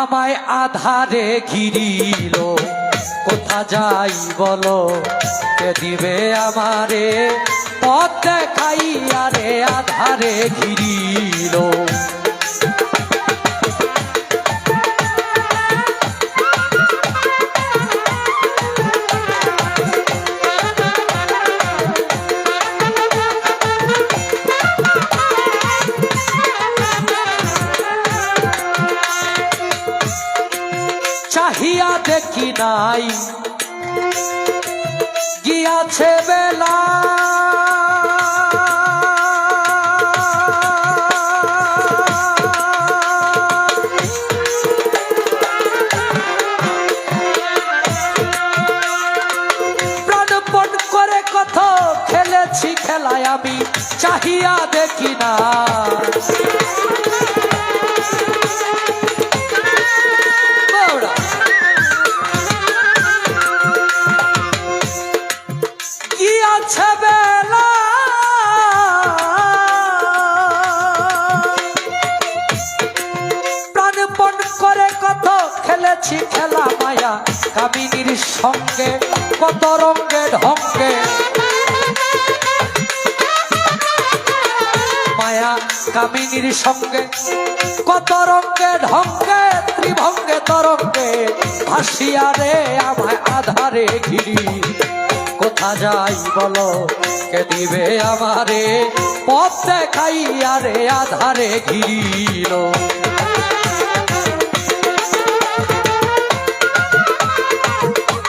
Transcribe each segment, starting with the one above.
আমায় আধারে ঘিরিল, কোথা যাই বলো, কে দিবে আমারে পথ দেখাইয়া রে, আধারে ঘিরিল। চাহিয়া দেখি নাই গিয়াছে বেলা, প্রাণপণ করে কত খেলেছি খেলায় আমি, চাহিয়া দেখি না। প্রাণপণ করে কত খেলেছি খেলা মায়া কামিনীর সঙ্গে, কত রঙ্গে ঢঙ্গে মায়া কামিনীর সঙ্গে, কত রঙ্গে ঢঙ্গে ত্রিভঙ্গে তরঙ্গে ভাসিয়া রে আমায় আধারে ঘিরি, কোথা যাই বলো, কে দিবে আমারে পথ দেখাইয়া রে, আধারে ঘিরিল।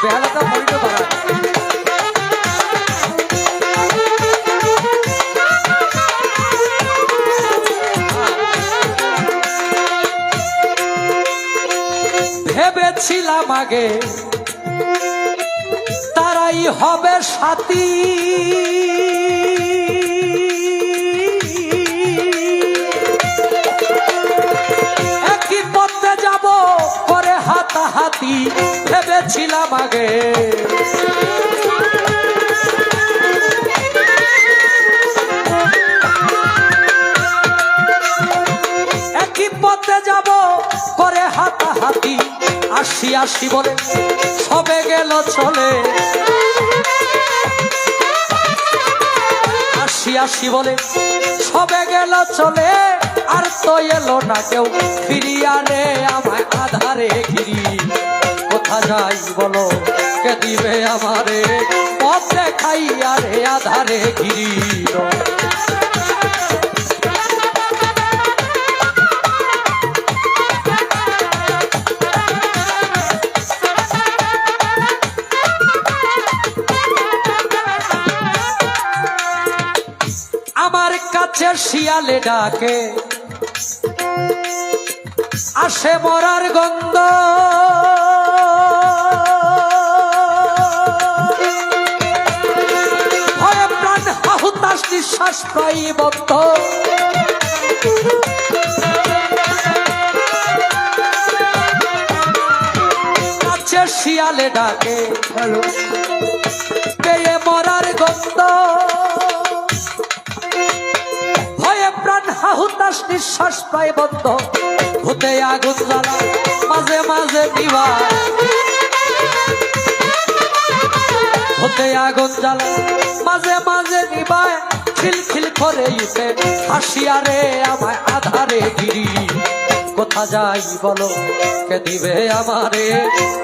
বেহালাটা পড়িতে পারা ভেবেছিলাম আগে তারাই হবে সাথী, একই পথে যাব করে হাতাহাতি, ভেবেছিলাম আগে একই পথে যাব করে হাতাহাতি, আসি আসি বলে সবে গেল চলে, আসি আসি বলে সবে গেল চলে, আর তো এলো না কেউ ফিরিয়া রে আমায় আধারে ঘিরি, কোথা যাই বলো, কে দিবে আমারে পথ দেখাইয়া রে, আধারে ঘিরিল। আমার কাছে শিয়ালে ডাকে, আসে মরার গন্ধ, ভয়ে প্রাণ আহুতাস নিঃশ্বাস প্রায় বন্ধ, কাছে শিয়ালে ডাকে পেয়ে মরার গন্ধ, প্রাণ হাহুতাস নিঃশ্বাস প্রায় বন্ধ, ভূতে আগুন জ্বালা মাঝে মাঝে নিবা, ভূতে আগুন জ্বালা মাঝে মাঝে নিবায়, খিলখিল করে উঠে হাসিয়া রে আমায় আধারে ঘিরি, কোথা যাই বলো, কে দিবে আমারে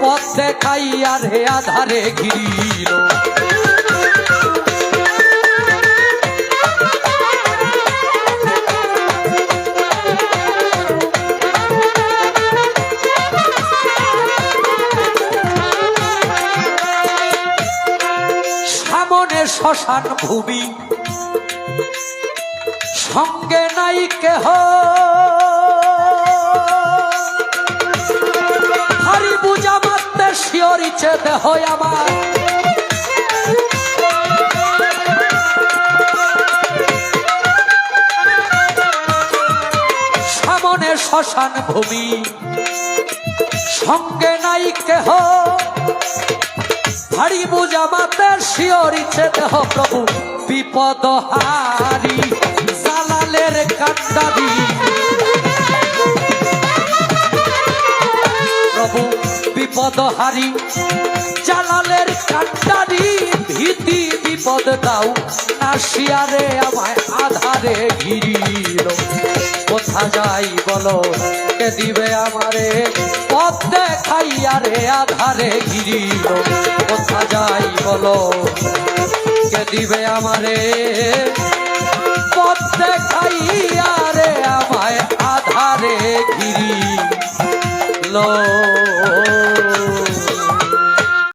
পথ দেখাইয়া রে, আধারে ঘিরিল। শ্মশান ভূমি সঙ্গে নাই কেহ, হারি বুঝা মারতে শিয়রিছে দেহ আমার, সামনে শ্মশান ভূমি সঙ্গে নাই কেহ, হারি বুঝা মাতে শিয়রিছে দেহ প্রভু, বিপদ হারি জালালের কান্ডারি, পদহারি জালালের কান্ডারি ভীতি বিপদ দাও নাসিয়ারে আমায় আধারে ঘিরিল কোথা যাই বলো কে দিবে আমারে পথ দেখাইয়া রে আধারে ঘিরিল কোথা যাই বলো কে দিবে আমারে পথ দেখাইয়া রে আমায় আধারে ঘিরিল